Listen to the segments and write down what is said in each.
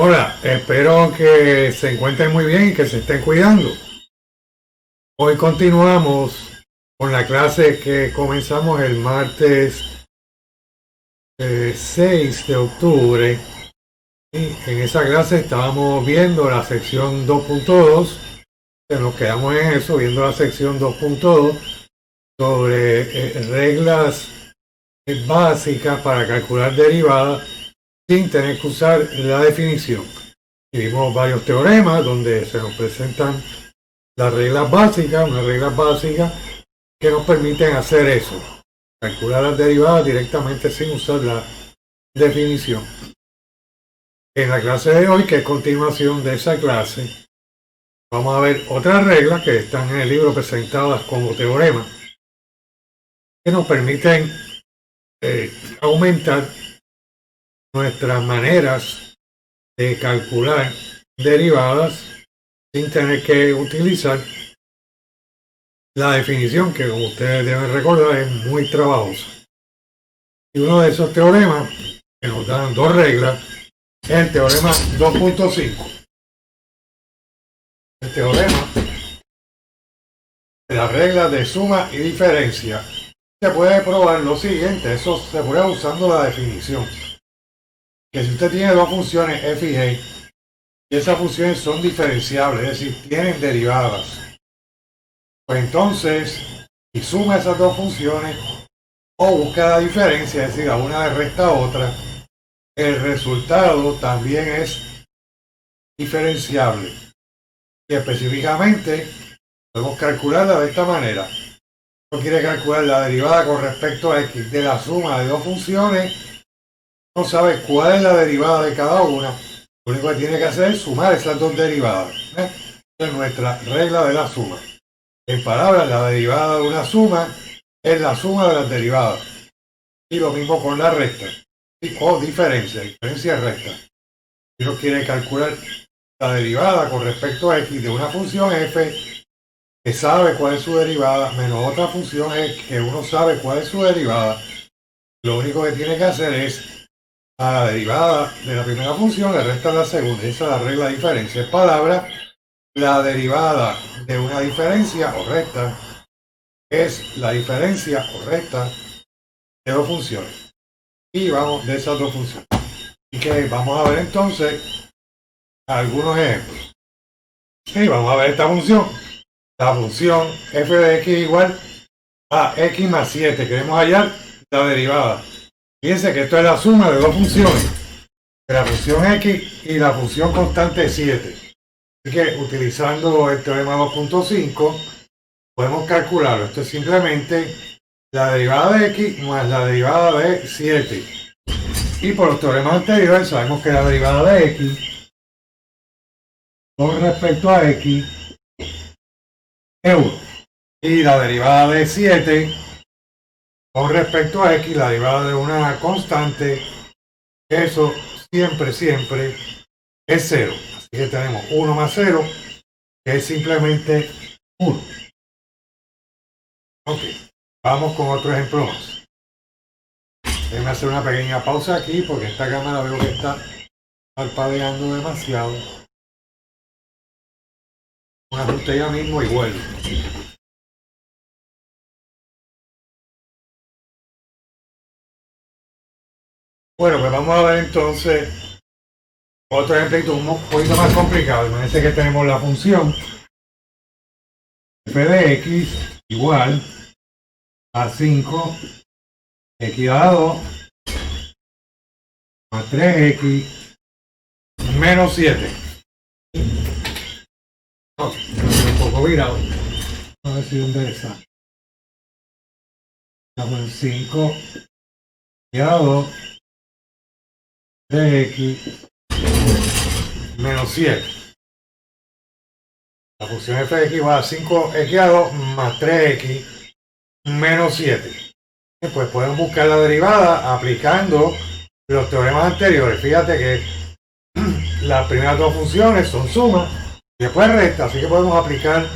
Hola, espero que se encuentren muy bien y que se estén cuidando. Hoy continuamos con la clase que comenzamos el martes 6 de octubre. Y en esa clase estábamos viendo la sección 2.2, que nos quedamos en eso, viendo la sección 2.2 sobre reglas básicas para calcular derivadas sin tener que usar la definición. Y vimos varios teoremas donde se nos presentan las reglas básicas, unas reglas básicas que nos permiten hacer eso, calcular las derivadas directamente sin usar la definición. En la clase de hoy, que es continuación de esa clase, vamos a ver otras reglas que están en el libro presentadas como teoremas, que nos permiten aumentar nuestras maneras de calcular derivadas sin tener que utilizar la definición, que como ustedes deben recordar es muy trabajosa. Y uno de esos teoremas que nos dan dos reglas es el teorema 2.5. El teorema de las reglas de suma y diferencia. Se puede probar lo siguiente, eso se prueba usando la definición. Que si usted tiene dos funciones f y g, y esas funciones son diferenciables, es decir, tienen derivadas, pues entonces, si suma esas dos funciones o busca la diferencia, es decir, a una le resta a otra, el resultado también es diferenciable. Y específicamente podemos calcularla de esta manera. Uno quiere calcular la derivada con respecto a x de la suma de dos funciones, no sabe cuál es la derivada de cada una, lo único que tiene que hacer es sumar esas dos derivadas. Esa es nuestra regla de la suma. En palabras, la derivada de una suma es la suma de las derivadas. Y lo mismo con la resta. O diferencia y resta. Si uno quiere calcular la derivada con respecto a x de una función f, que sabe cuál es su derivada, menos otra función x que uno sabe cuál es su derivada, lo único que tiene que hacer es a la derivada de la primera función le resta la segunda. Esa es la regla de diferencia. En palabras, la derivada de una diferencia o resta es la diferencia o resta de dos funciones. Y vamos de esas dos funciones. Y que vamos a ver entonces algunos ejemplos. Y vamos a ver esta función. La función f de x igual a x más 7. Queremos hallar la derivada. Fíjense que esto es la suma de dos funciones. De la función x y la función constante 7. Así que utilizando el teorema 2.5 podemos calcularlo. Esto es simplemente la derivada de x más la derivada de 7. Y por los teoremas anteriores sabemos que la derivada de x con respecto a x es 1. Y la derivada de 7 con respecto a x, la derivada de una constante, eso siempre es 0. Así que tenemos 1 más 0, que es simplemente 1. Ok, vamos con otro ejemplo más. Déjenme hacer una pequeña pausa aquí porque esta cámara veo que está parpadeando demasiado. Un ajuste ya mismo y vuelvo. Bueno, pues vamos a ver entonces otro ejemplo un poquito más complicado. Imagínense que tenemos la función f de x igual a 5 x a 2 más 3x menos 7. Ok, un poco virado. A ver si dónde está. Estamos en 5 x a 2 3x menos 7. La función f de x igual a 5x a 2 más 3x menos 7. Pues podemos buscar la derivada aplicando los teoremas anteriores. Fíjate que las primeras dos funciones son sumas y después resta, así que podemos aplicar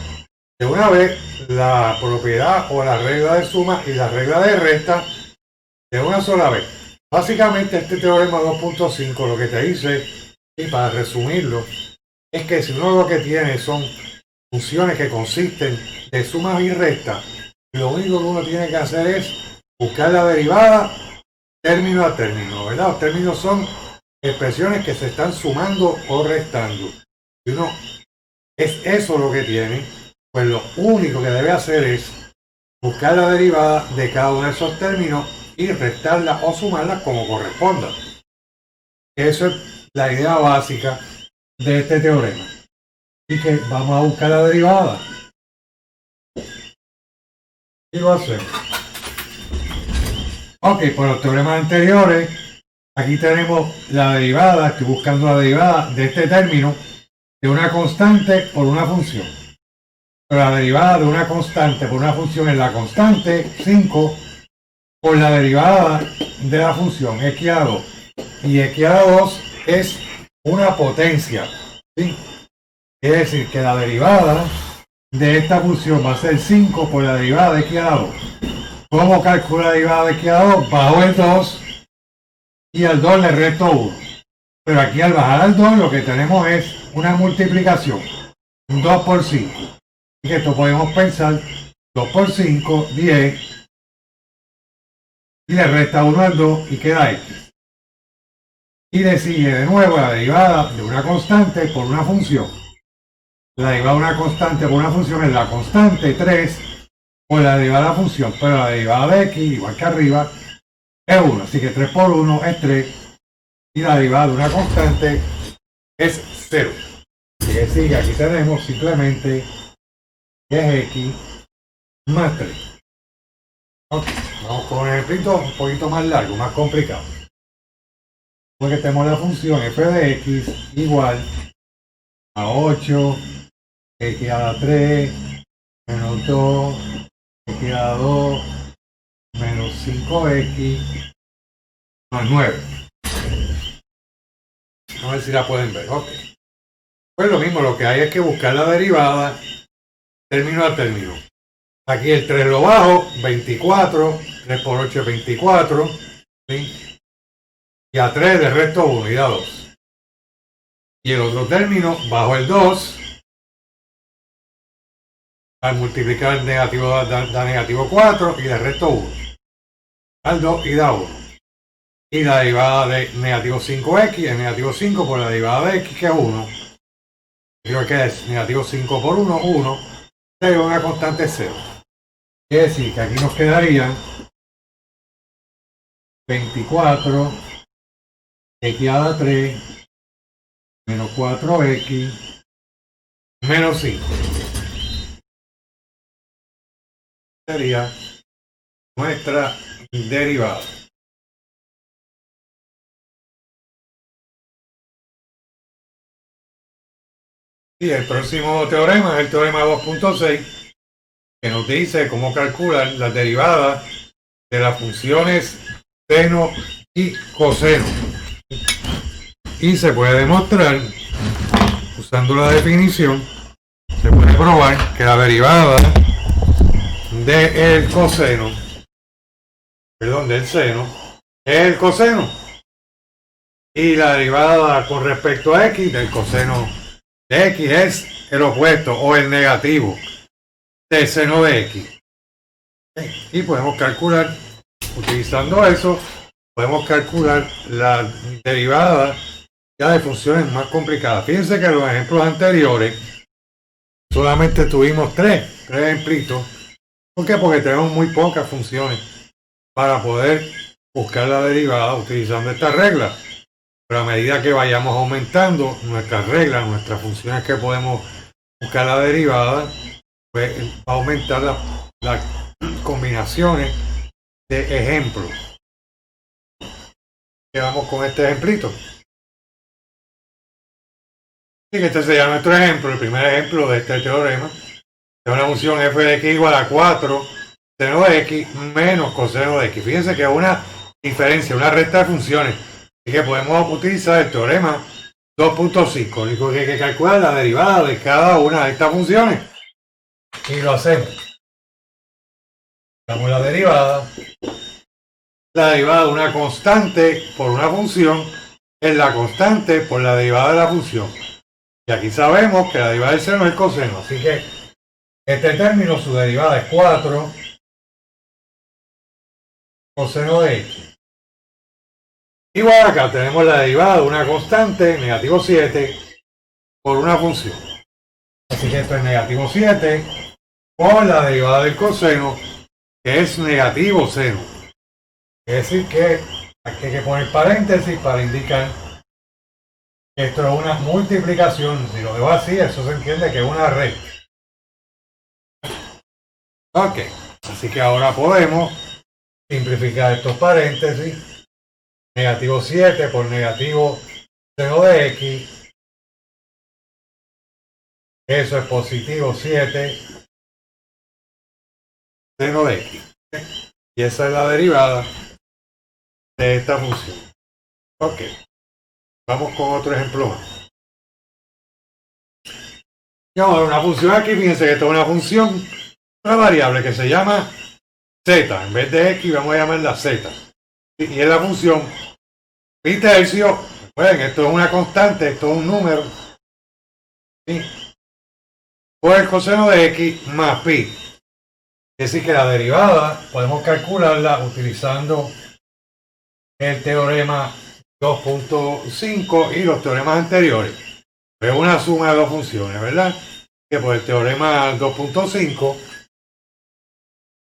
de una vez la propiedad o la regla de suma y la regla de resta de una sola vez. Básicamente este teorema 2.5 lo que te dice Y para resumirlo, es que si uno lo que tiene son funciones que consisten de sumas y restas, lo único que uno tiene que hacer es buscar la derivada término a término, ¿verdad? Los términos son expresiones que se están sumando o restando. Si uno es eso lo que tiene, pues lo único que debe hacer es buscar la derivada de cada uno de esos términos y restarla o sumarla como corresponda. Eso es la idea básica de este teorema. Así que vamos a buscar la derivada. Y lo hacemos. Ok, por los teoremas anteriores, aquí tenemos la derivada, estoy buscando la derivada de este término de una constante por una función. Pero la derivada de una constante por una función es la constante 5 por la derivada de la función x a la 2. Y x a la 2 es una potencia, ¿sí? Quiere decir que la derivada de esta función va a ser 5 por la derivada de x a la 2. ¿Cómo calculo la derivada de x a la 2? Bajo el 2 y al 2 le resto 1. Pero aquí al bajar al 2 lo que tenemos es una multiplicación. 2 por 5. Y que esto podemos pensar 2 por 5, 10. Y le resta 1 al 2 y queda x. Y le sigue de nuevo la derivada de una constante por una función. La derivada de una constante por una función es la constante 3 por la derivada de la función, pero la derivada de x, igual que arriba, es 1. Así que 3 por 1 es 3 y la derivada de una constante es 0. Así que sigue, aquí tenemos simplemente que es x más 3. Ok, vamos con un ejemplito un poquito más largo, más complicado. Porque tenemos la función f de x igual a 8 x a la 3 menos 2 x a la 2 menos 5x más 9. A ver si la pueden ver. Ok. Pues lo mismo, lo que hay es que buscar la derivada término a término. Aquí el 3 lo bajo, 24, 3 por 8 es 24, ¿sí? Y a 3 le resto 1 y da 2. Y el otro término, bajo el 2, al multiplicar el negativo da negativo 4 y le resto 1. Al 2 y da 1. Y la derivada de negativo 5x es negativo 5 por la derivada de x, que es 1. Creo que es negativo 5 por 1, 1. Tengo una constante 0. Quiere decir que aquí nos quedarían 24 x a la 3 menos 4x menos 5. Sería nuestra derivada. Y el próximo teorema es el teorema 2.6, que nos dice cómo calcular las derivadas de las funciones seno y coseno. Y se puede demostrar, usando la definición, se puede probar que la derivada del coseno, del seno, es el coseno. Y la derivada con respecto a x del coseno de x es el opuesto o el negativo del seno de x. Y podemos calcular, utilizando eso, podemos calcular la derivada ya de funciones más complicadas. Fíjense que en los ejemplos anteriores solamente tuvimos tres ejemplitos. ¿Por qué? Porque tenemos muy pocas funciones para poder buscar la derivada utilizando esta regla. Pero a medida que vayamos aumentando nuestras reglas, nuestras funciones que podemos buscar la derivada, pues va a aumentar las combinaciones de ejemplos. Quedamos con este ejemplito. Así que este sería nuestro ejemplo, el primer ejemplo de este teorema. Es una función f de x igual a 4 seno de x menos coseno de x. Fíjense que es una diferencia, una recta de funciones. Así que podemos utilizar el teorema 2.5. Lo único que hay que calcular es la derivada de cada una de estas funciones. Y lo hacemos. Damos la derivada de una constante por una función es la constante por la derivada de la función. Y aquí sabemos que la derivada del seno es el coseno. Así que este término, su derivada es 4 coseno de x. Igual acá tenemos la derivada de una constante, negativo 7, por una función. Así que esto es negativo 7 por la derivada del coseno, que es negativo seno. Es decir que aquí hay que poner paréntesis para indicar que esto es una multiplicación. Si lo veo así, eso se entiende que es una recta. Ok, así que ahora podemos simplificar estos paréntesis. Negativo 7 por negativo seno de x. Eso es positivo 7 seno de x. Y esa es la derivada de esta función. Ok, vamos con otro ejemplo más. Vamos a ver una función aquí, fíjense que esto es una función, una variable que se llama z. En vez de x vamos a llamarla z. Y es la función pi tercio. Recuerden, esto es una constante, esto es un número. ¿Sí? Por el coseno de x más pi. Es decir que la derivada podemos calcularla utilizando el teorema 2.5 y los teoremas anteriores. Es una suma de dos funciones, ¿verdad? Que por el teorema 2.5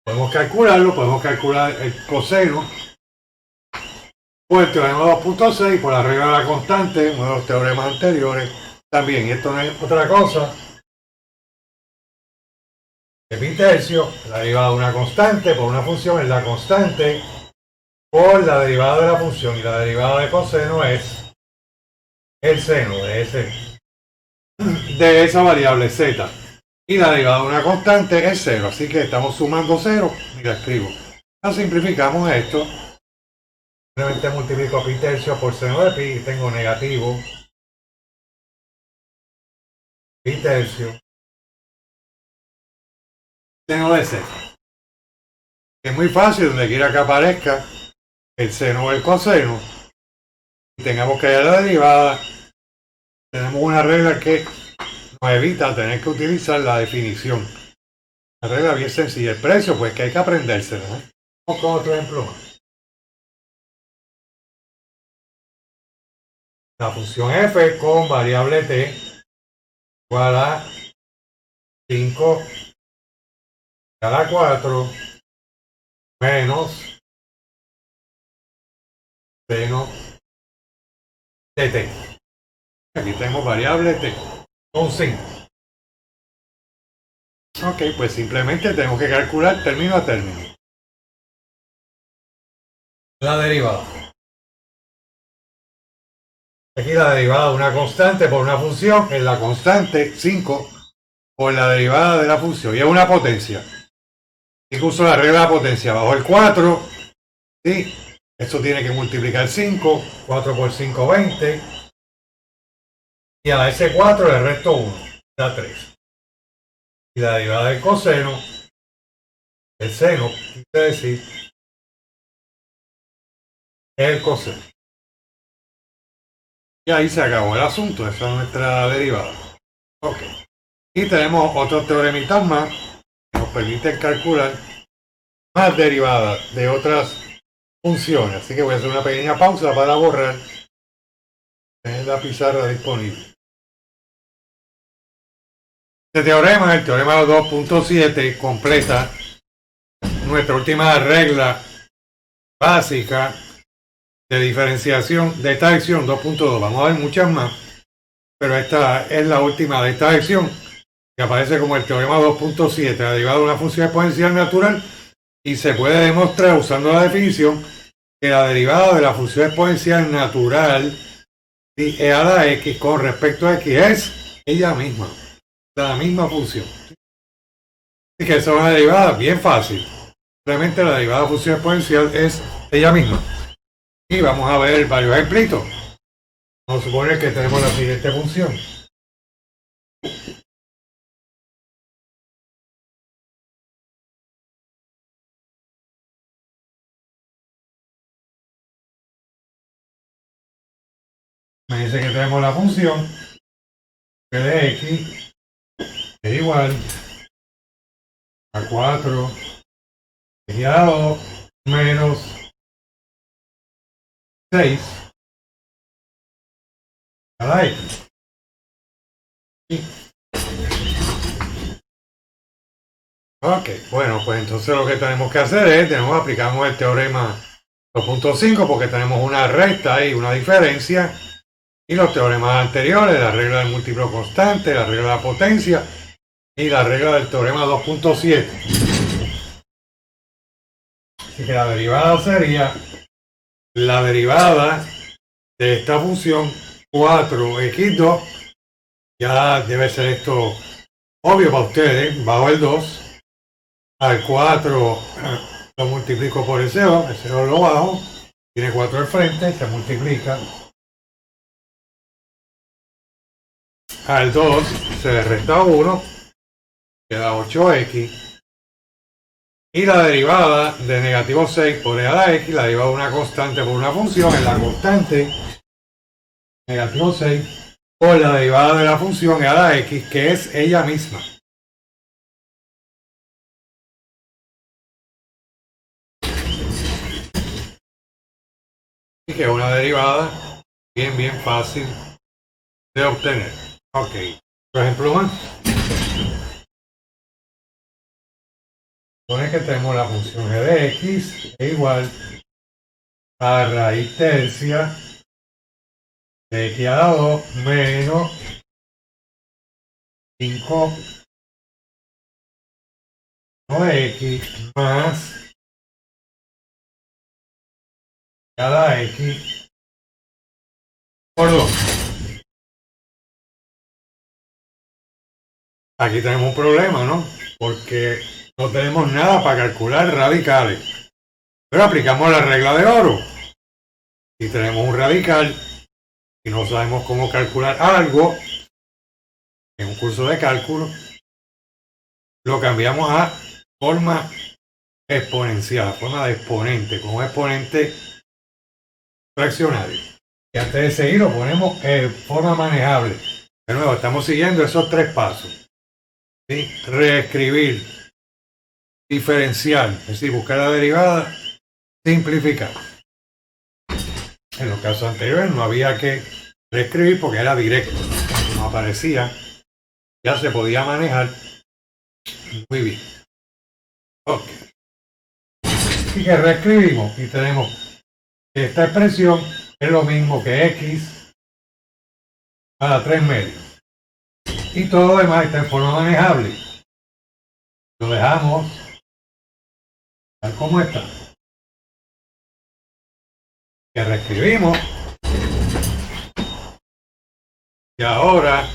podemos calcular el coseno por el teorema 2.6 por la regla de la constante, uno de los teoremas anteriores también. Y esto no es otra cosa que pi tercio, la derivada de una constante por una función es la constante por la derivada de la función, y la derivada de coseno es el seno de esa variable z. Y la derivada de una constante es 0, así que estamos sumando 0 y la escribo. Ahora simplificamos esto. Simplemente multiplico pi tercio por seno de pi y tengo negativo pi tercio seno de z. Es muy fácil, donde quiera que aparezca el seno o el coseno y tengamos que hallar la derivada, tenemos una regla que nos evita tener que utilizar la definición. Una regla bien sencilla. El precio, pues que hay que aprendérsela, ¿no? Vamos con otro ejemplo más. La función f con variable t igual a 5 a la 4 menos seno de t. Aquí tenemos variable t con 5. Ok, pues simplemente tenemos que calcular término a término la derivada. Aquí la derivada de una constante por una función es la constante 5 por la derivada de la función y es una potencia. Incluso la regla de la potencia bajo el 4, ¿sí? Esto tiene que multiplicar 5, 4 por 5, 20. Y a la S4 le resto 1, da 3. Y la derivada del coseno, el seno, quiere decir, es el coseno. Y ahí se acabó el asunto, esa es nuestra derivada. Ok. Y tenemos otros teoremitas más que nos permiten calcular más derivadas de otras funciones. Así que voy a hacer una pequeña pausa para borrar en la pizarra disponible. Este teorema, el teorema 2.7, completa nuestra última regla básica de diferenciación de esta sección 2.2. Vamos a ver muchas más, pero esta es la última de esta sección, que aparece como el teorema 2.7, la derivada de una función exponencial natural, y se puede demostrar usando la definición que la derivada de la función exponencial natural e a la x con respecto a x es ella misma, la misma función. Así que esa es una derivada bien fácil. Realmente la derivada de la función exponencial es ella misma. Y vamos a ver varios ejemplitos. Vamos a suponer que tenemos la siguiente función. Me dice que tenemos la función P de X es igual a 4 y a 2 menos 6 a la X. Ok, bueno, pues entonces lo que tenemos que hacer es, aplicamos el teorema 2.5 porque tenemos una recta y una diferencia, y los teoremas anteriores, la regla del múltiplo constante, la regla de la potencia y la regla del teorema 2.7. Así que la derivada sería la derivada de esta función 4x2, ya debe ser esto obvio para ustedes, bajo el 2, al 4 lo multiplico por el 0 lo bajo, tiene 4 al frente, se multiplica, al 2 se le resta 1, queda 8x, y la derivada de negativo 6 por e a la x, la derivada de una constante por una función, es la constante negativo 6 por la derivada de la función e a la x, que es ella misma. Y que es una derivada bien fácil de obtener. Ok, por ejemplo más. Supone que tenemos la función g de x es igual a raíz tercia de x a la 2 menos 5 x más a la x por 2. Aquí tenemos un problema, ¿no? Porque no tenemos nada para calcular radicales. Pero aplicamos la regla de oro. Si tenemos un radical y no sabemos cómo calcular algo en un curso de cálculo, lo cambiamos a forma exponencial, forma de exponente, con un exponente fraccionario. Y antes de seguir lo ponemos en forma manejable. De nuevo, estamos siguiendo esos 3 pasos. ¿Sí? Reescribir, diferenciar, es decir, buscar la derivada, simplificar. En los casos anteriores no había que reescribir porque era directo, no aparecía, ya se podía manejar muy bien. Ok. Así que reescribimos y tenemos que esta expresión es lo mismo que x a la 3 medios. Y todo lo demás está en forma manejable. Lo dejamos tal como está. Que reescribimos. Y ahora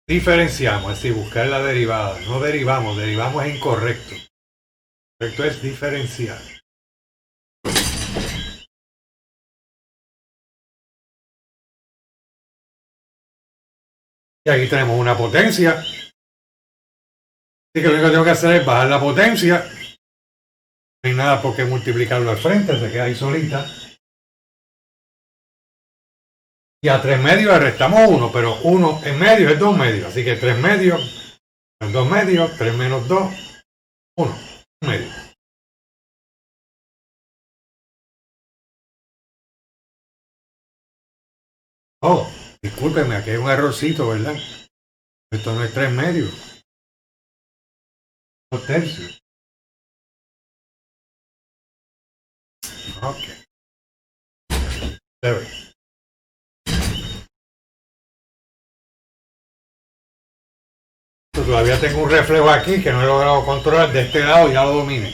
diferenciamos, es decir, buscar la derivada. No derivamos, derivamos es incorrecto. Correcto es diferenciar. Y aquí tenemos una potencia. Así que lo único que tengo que hacer es bajar la potencia. No hay nada por qué multiplicarlo al frente, se queda ahí solita. Y a 3 medios le restamos 1, pero 1 en medio es 2 medios. Así que 3 medios, 2 medios, 3 menos 2, 1 medio. Oh, discúlpenme, aquí hay un errorcito, ¿verdad? Esto no es 3 medios, 2 tercios. Ok. Debe. Todavía tengo un reflejo aquí que no he logrado controlar. De este lado ya lo domine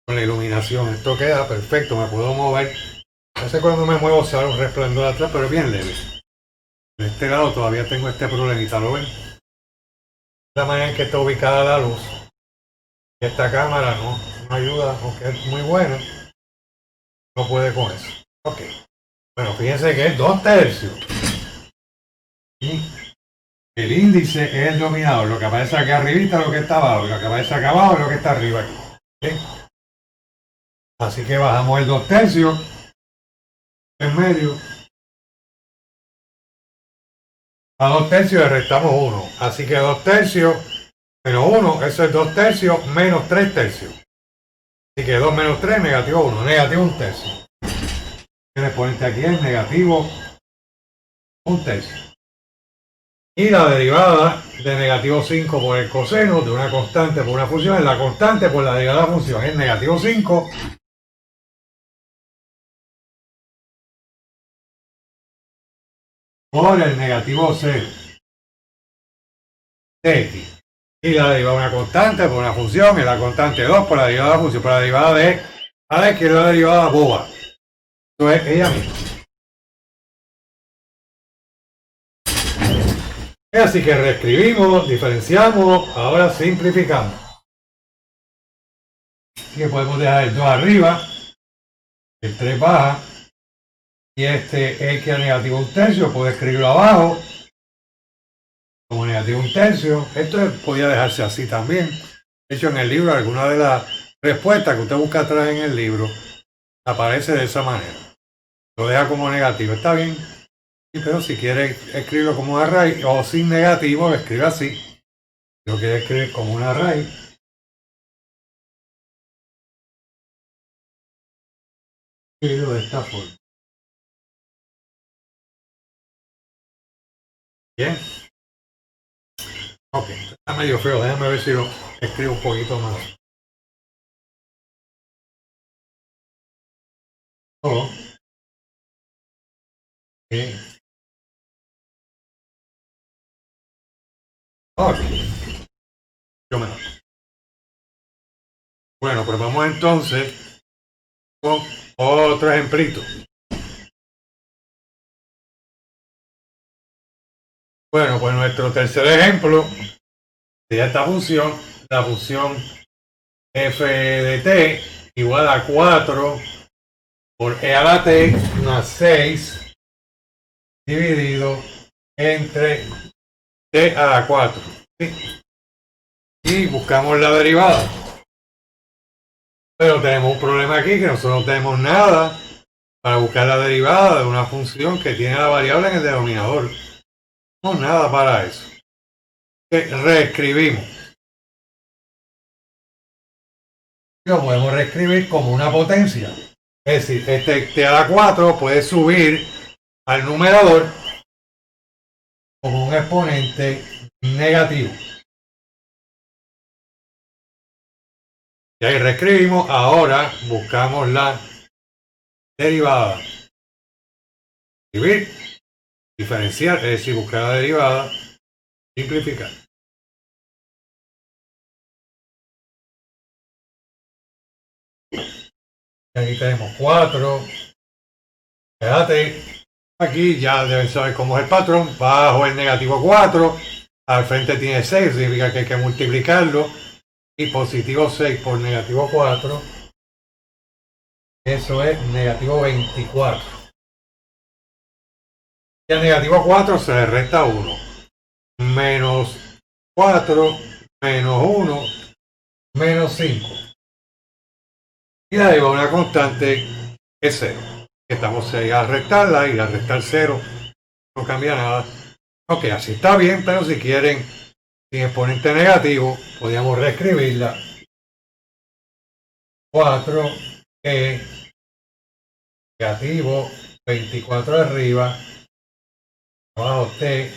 con la iluminación. Esto queda perfecto, me puedo mover. No sé cuando me muevo sale un resplandor atrás, pero es bien leve. De este lado todavía tengo este problemita, ¿lo ven? La manera en que está ubicada la luz. Esta cámara no ayuda, aunque es muy buena. No puede con eso. Ok. Bueno, fíjense que es 2 tercios. Y el índice es el dominador. Lo que aparece aquí arribita es lo que está abajo. Y lo que aparece acá abajo es lo que está arriba aquí. ¿Okay? Así que bajamos el 2 tercios en medio A 2 tercios le restamos 1. Así que 2 tercios menos 1, eso es 2 tercios menos 3 tercios. Así que 2 menos 3, negativo 1. Negativo 1 tercio. El exponente aquí es negativo 1 tercio. Y la derivada de negativo 5 por el coseno de una constante por una función es la constante por la derivada de la función. Es negativo 5 por el negativo 0 de x. Y la derivada de una constante por una función es la constante 2 por la derivada de la función. Por la derivada de a la izquierda, la derivada boba. Esto es ella misma. Así que reescribimos, diferenciamos, ahora simplificamos. Así que podemos dejar el 2 arriba, el 3 baja, y este x a negativo 1 tercio, puedo escribirlo abajo como negativo 1 tercio. Esto podía dejarse así también. De hecho, en el libro, alguna de las respuestas que usted busca atrás en el libro aparece de esa manera. Lo deja como negativo, está bien. Pero si quiere escribirlo como una raíz o sin negativo, lo escribe así. Si lo quiere escribir como una raíz, escribirlo de esta forma. Bien. Ok, está medio feo. Déjame ver si lo escribo un poquito más. Oh. Okay. Ok. Yo me doy. Bueno, pues vamos entonces con otro ejemplito. Bueno, pues nuestro tercer ejemplo sería esta función, la función f de t igual a 4 por e a la t más 6 dividido entre t a la 4. ¿Sí? Y buscamos la derivada. Pero tenemos un problema aquí, que nosotros no tenemos nada para buscar la derivada de una función que tiene la variable en el denominador. No, nada para eso. Reescribimos. Lo podemos reescribir como una potencia. Es decir, este t a la 4 puede subir al numerador como un exponente negativo. Y ahí reescribimos. Ahora buscamos la derivada. Escribir, diferenciar, es decir, buscar la derivada, simplificar. Y aquí tenemos 4. Fíjate, aquí ya deben saber cómo es el patrón. Bajo el negativo 4, al frente tiene 6, significa que hay que multiplicarlo. Y positivo 6 por negativo 4, eso es negativo 24. Y al negativo 4 se le resta 1. Menos 4, menos 1, menos 5. Y la derivada de una constante es 0. Estamos a restarla y al restar 0 no cambia nada. Ok, así está bien, pero si quieren sin exponente negativo, podríamos reescribirla. 4e negativo 24 arriba, abajo t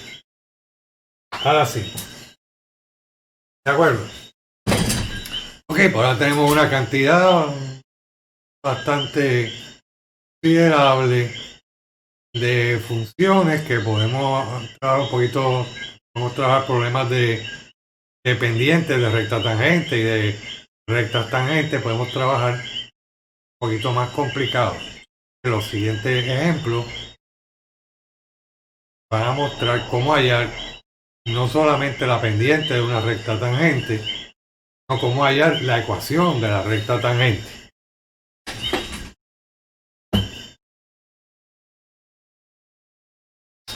a la 5. ¿De acuerdo? Ok, pues ahora tenemos una cantidad bastante considerable de funciones que podemos trabajar un poquito, podemos trabajar problemas de pendientes, de recta tangente y de rectas tangentes, podemos trabajar un poquito más complicado. Los siguientes ejemplos van a mostrar cómo hallar no solamente la pendiente de una recta tangente, sino cómo hallar la ecuación de la recta tangente.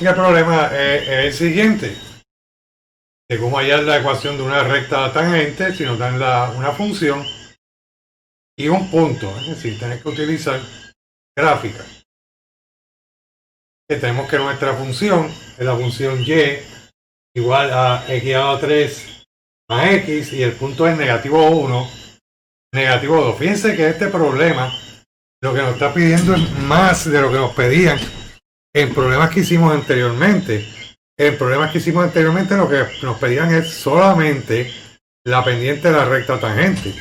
Y el problema es el siguiente, de cómo hallar la ecuación de una recta tangente si nos dan una función y un punto, es decir, tenés que utilizar gráfica. que tenemos que nuestra función es la función y igual a x elevado a 3 más x, y el punto es negativo 1, negativo 2. Fíjense que este problema lo que nos está pidiendo es más de lo que nos pedían en problemas que hicimos anteriormente. En problemas que hicimos anteriormente lo que nos pedían es solamente la pendiente de la recta tangente.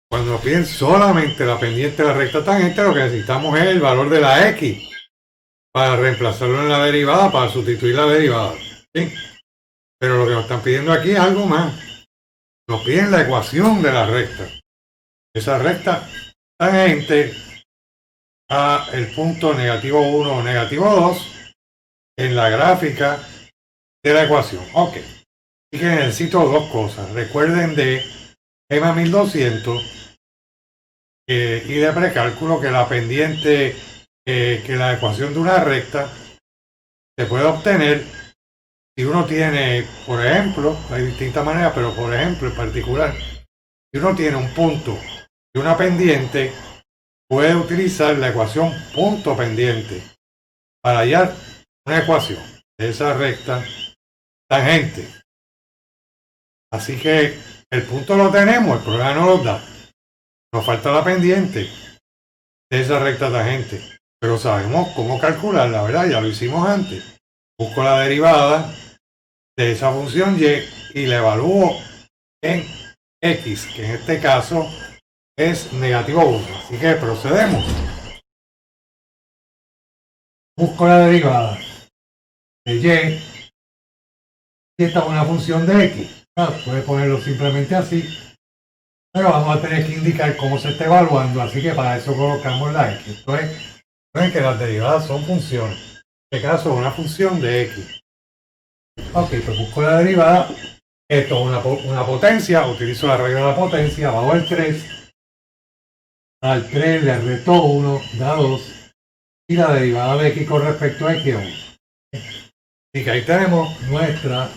Cuando nos piden solamente la pendiente de la recta tangente, lo que necesitamos es el valor de la x para reemplazarlo en la derivada, para sustituir la derivada, ¿sí? Pero lo que nos están pidiendo aquí es algo más. Nos piden la ecuación de la recta. Esa recta tangente a el punto negativo 1 o negativo 2 en la gráfica de la ecuación. Ok. Así que necesito dos cosas. Recuerden de EMA 1200 y de precálculo que la pendiente, que la ecuación de una recta se puede obtener si uno tiene, por ejemplo, hay distintas maneras, pero por ejemplo en particular, si uno tiene un punto y una pendiente, puede utilizar la ecuación punto pendiente para hallar una ecuación de esa recta tangente. Así que el punto lo tenemos, el problema no lo da. Nos falta la pendiente de esa recta tangente, pero sabemos cómo calcularla, ¿verdad? Ya lo hicimos antes. Busco la derivada de esa función y la evalúo en x, que en este caso es negativo 1. Así que procedemos. Busco la derivada de y. Y esta es una función de x. Claro, puede ponerlo simplemente así, pero vamos a tener que indicar cómo se está evaluando, así que para eso colocamos la x. Entonces, ven que las derivadas son funciones. En este caso es una función de x. Ok, pues busco la derivada. Esto es una potencia, utilizo la regla de la potencia, bajo el 3. Al 3 le resto 1, da 2. Y la derivada de x con respecto a x es 1. Así que ahí tenemos nuestra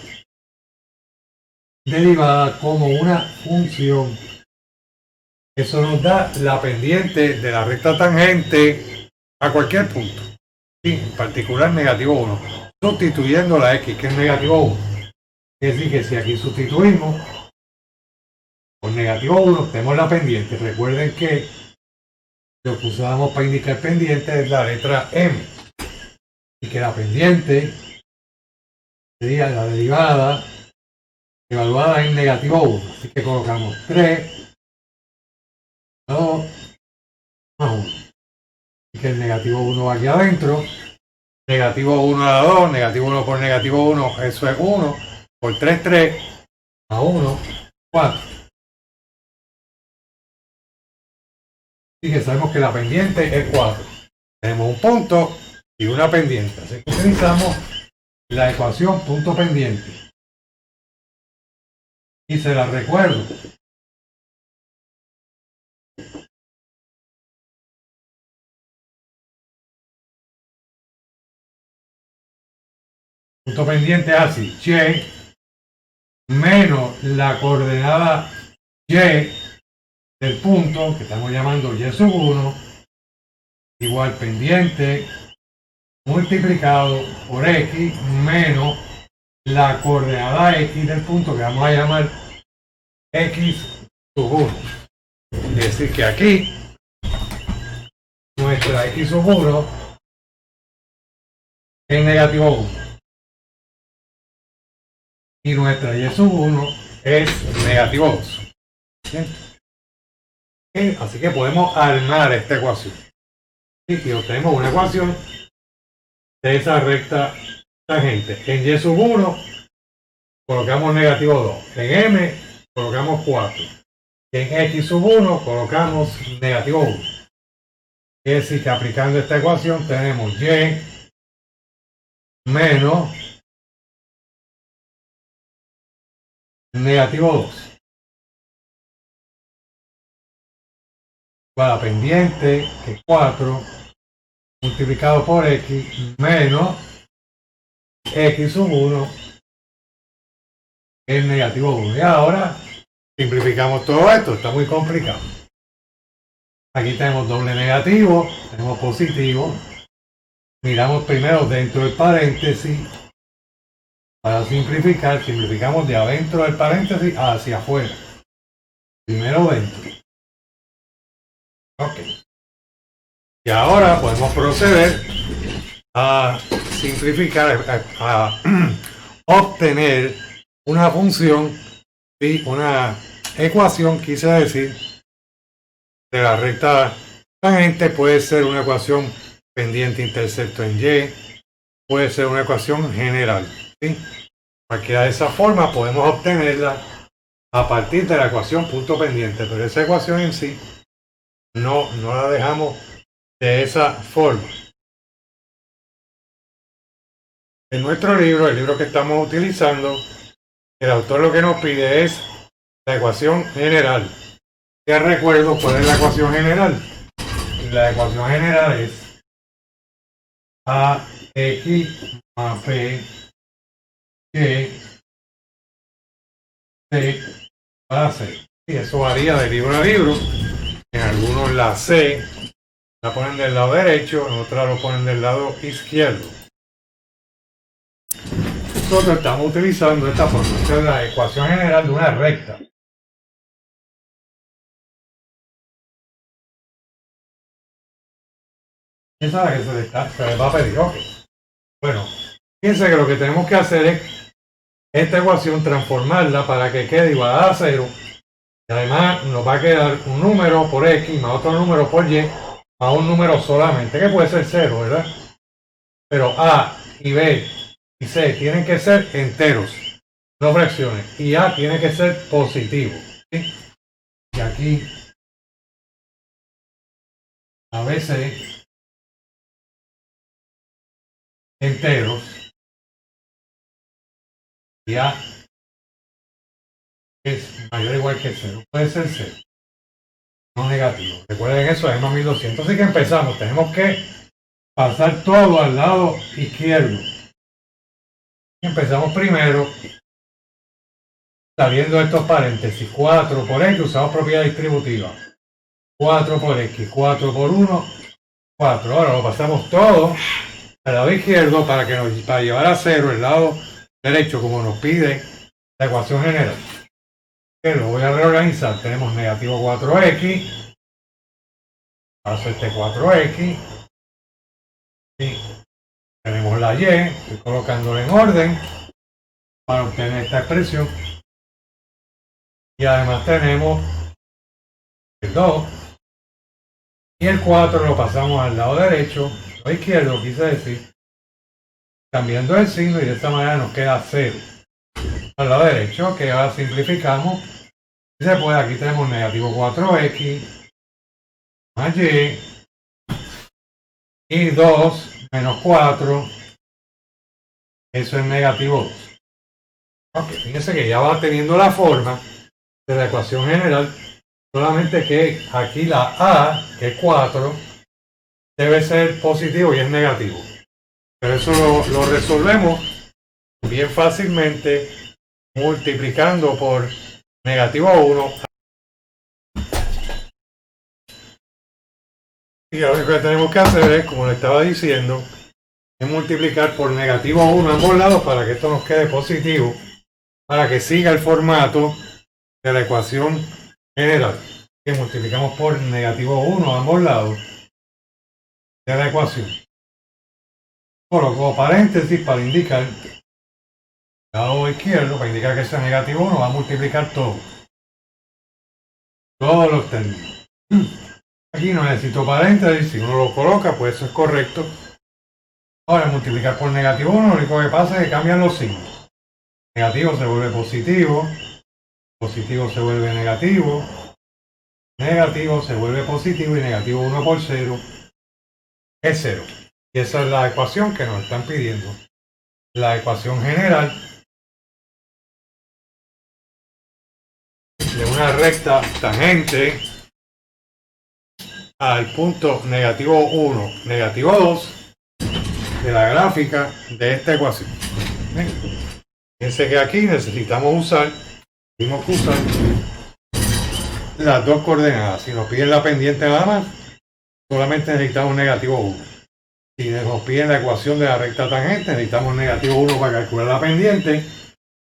derivada como una función. Eso nos da la pendiente de la recta tangente a cualquier punto. Sí, en particular negativo 1. Sustituyendo la x, que es negativo 1. Es decir, que si aquí sustituimos por negativo 1, tenemos la pendiente. Recuerden que lo que usábamos para indicar pendiente es la letra m. Y que la pendiente sería la derivada evaluada en negativo 1. Así que colocamos 3, 2, más 1. Así que el negativo 1 va aquí adentro. Negativo 1 a 2, negativo 1 por negativo 1, eso es 1. Por 3, 3, a 1, 4. Así que sabemos que la pendiente es 4. Tenemos un punto y una pendiente. Así que utilizamos la ecuación punto pendiente. Y se la recuerdo. Punto pendiente así, y menos la coordenada y del punto, que estamos llamando y sub 1, igual pendiente multiplicado por x menos la coordenada x del punto, que vamos a llamar x sub 1. Es decir, que aquí nuestra x sub 1 es negativo 1. Y nuestra y sub 1 es negativo 2. ¿Bien? Así que podemos armar esta ecuación. Y obtenemos una ecuación de esa recta tangente. En y sub 1 colocamos negativo 2. En m colocamos 4. En x sub 1 colocamos negativo 1. Quiere decir que aplicando esta ecuación tenemos y menos negativo 2. Igual a pendiente, que es 4, multiplicado por x, menos x sub 1, es negativo 1. Y ahora simplificamos todo esto, está muy complicado. Aquí tenemos doble negativo, tenemos positivo, miramos primero dentro del paréntesis. Para simplificar, simplificamos de adentro del paréntesis hacia afuera. Primero dentro. Ok. Y ahora podemos proceder a simplificar, a obtener una función y una ecuación, quise decir, de la recta tangente. Puede ser una ecuación pendiente intersecto en Y, puede ser una ecuación general, ¿sí? Cualquiera de esas formas podemos obtenerla a partir de la ecuación punto pendiente, pero esa ecuación en sí no la dejamos de esa forma. En nuestro libro, el libro que estamos utilizando, el autor lo que nos pide es la ecuación general. Ya recuerdo cuál es la ecuación general. La ecuación general es AX más B que C para C. Y eso varía de libro a libro. En algunos la C la ponen del lado derecho, en otros lo ponen del lado izquierdo. Nosotros estamos utilizando esta forma. Esta es la ecuación general de una recta. Esa es la que se les va a pedir. Ok. Bueno, fíjense que lo que tenemos que hacer es esta ecuación transformarla para que quede igual a 0. Y además nos va a quedar un número por X más otro número por Y a un número solamente, que puede ser 0, ¿verdad? Pero A y B y C tienen que ser enteros, no fracciones. Y A tiene que ser positivo, ¿sí? Y aquí a veces enteros y A es mayor o igual que 0. Puede ser 0, no negativo. Recuerden eso, es más 1200. Así que empezamos. Tenemos que pasar todo al lado izquierdo. Empezamos primero saliendo de estos paréntesis. 4 por X, usamos propiedad distributiva. 4 por X, 4 por 1, 4. Ahora lo pasamos todo al lado izquierdo para llevar a 0 el lado derecho, como nos pide la ecuación general. Que lo voy a reorganizar. Tenemos negativo 4X. Paso este 4X. Y tenemos la Y. Estoy colocándola en orden para obtener esta expresión. Y además tenemos el 2. Y el 4 lo pasamos al lado derecho, o izquierdo, quise decir, cambiando el signo, y de esta manera nos queda 0 al lado derecho, que ahora simplificamos. Y se puede, aquí tenemos negativo 4X más Y 2 menos 4, eso es negativo 2. Ok, fíjense que ya va teniendo la forma de la ecuación general, solamente que aquí la A, que es 4, debe ser positivo y es negativo. Pero eso lo resolvemos bien fácilmente multiplicando por negativo 1. Y lo único que tenemos que hacer es, como le estaba diciendo, es multiplicar por negativo 1 a ambos lados para que esto nos quede positivo, para que siga el formato de la ecuación general. Que multiplicamos por negativo 1 a ambos lados de la ecuación. Coloco paréntesis para indicar el lado izquierdo, para indicar que sea negativo 1, va a multiplicar todo. Todos los términos. Aquí no necesito paréntesis, si uno lo coloca, pues eso es correcto. Ahora, multiplicar por negativo 1, lo único que pasa es que cambian los signos. Negativo se vuelve positivo, positivo se vuelve negativo, negativo se vuelve positivo y negativo 1 por 0 es 0. Y esa es la ecuación que nos están pidiendo. La ecuación general de una recta tangente al punto negativo 1, negativo 2 de la gráfica de esta ecuación. Fíjense que aquí necesitamos tenemos que usar las dos coordenadas. Si nos piden la pendiente nada más, solamente necesitamos negativo 1. Si nos piden la ecuación de la recta tangente, necesitamos negativo 1 para calcular la pendiente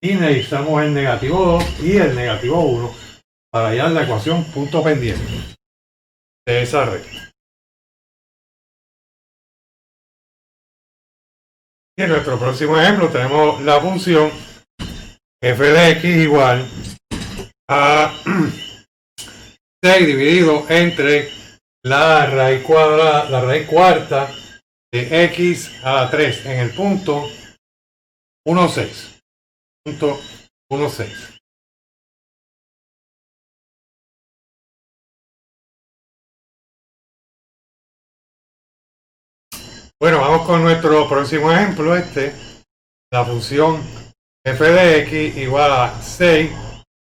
y necesitamos el negativo 2 y el negativo 1 para hallar la ecuación punto pendiente de esa recta. Y en nuestro próximo ejemplo tenemos la función f de x igual a 6 dividido entre la raíz cuadrada, la raíz cuarta de x a la 3 en el punto 1,6. Punto 1,6. Bueno, vamos con nuestro próximo ejemplo, la función f de x igual a 6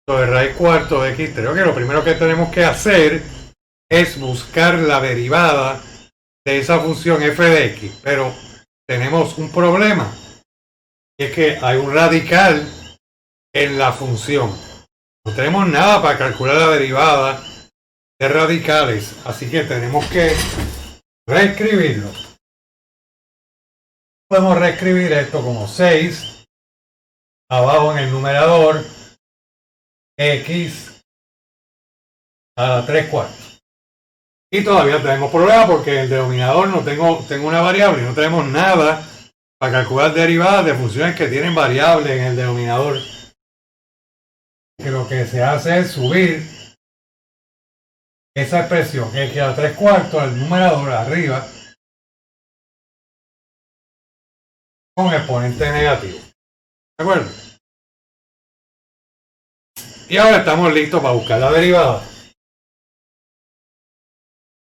sobre raíz cuarto de x. Creo que lo primero que tenemos que hacer es buscar la derivada de esa función f de x, pero tenemos un problema, y es que hay un radical en la función. No tenemos nada para calcular la derivada de radicales, así que tenemos que reescribirlo. Podemos reescribir esto como 6 abajo en el numerador x a la 3 cuartos. Y todavía tenemos problema porque en el denominador no tengo una variable y no tenemos nada para calcular derivadas de funciones que tienen variables en el denominador. Que lo que se hace es subir esa expresión x a la 3 cuartos al numerador arriba con exponente negativo. ¿De acuerdo? Y ahora estamos listos para buscar la derivada.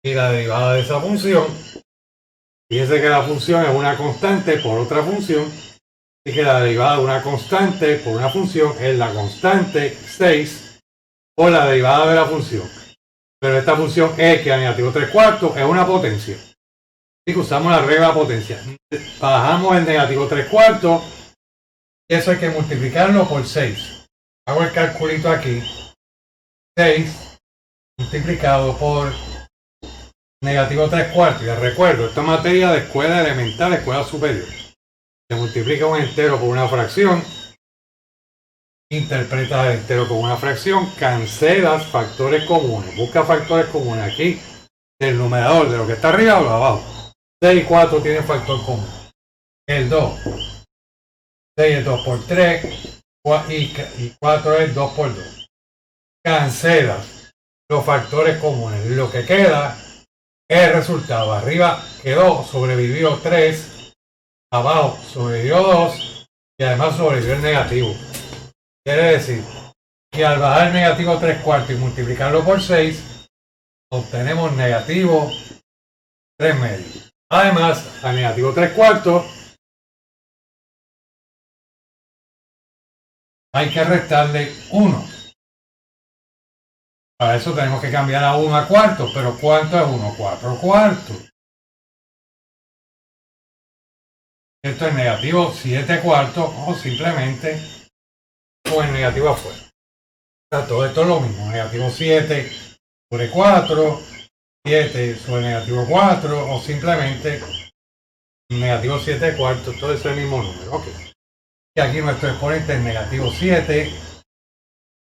Y la derivada de esa función, fíjense que la función es una constante por otra función, y que la derivada de una constante por una función es la constante 6 por la derivada de la función. Pero esta función x a negativo 3 cuartos es una potencia. Así que usamos la regla de potencia. Bajamos el negativo 3 cuartos y eso hay que multiplicarlo por 6. Hago el calculito aquí. 6 multiplicado por negativo 3 cuartos. Y les recuerdo, esta materia de escuela elemental, escuela superior. Se multiplica un entero por una fracción. Interpreta el entero con una fracción. Cancelas factores comunes. Busca factores comunes aquí del numerador, de lo que está arriba o de abajo. 6 y 4 tienen factor común. El 2. 6 es 2 por 3 y 4 es 2 por 2. Cancelas los factores comunes. Lo que queda es el resultado. Arriba quedó, sobrevivió 3. Abajo sobrevivió 2. Y además sobrevivió el negativo. Quiere decir que al bajar el negativo 3 cuartos y multiplicarlo por 6, obtenemos negativo 3 medios. Además, al negativo 3 cuartos hay que restarle 1. Para eso tenemos que cambiar a 1 a cuartos. Pero ¿cuánto es 1? 4 cuartos. Esto es negativo 7 cuartos o simplemente con el negativo afuera. O sea, todo esto es lo mismo. Negativo 7 sobre 4. 7 sobre negativo 4 o simplemente negativo 7 cuartos, todo es el mismo número. Ok. Y aquí nuestro exponente es negativo 7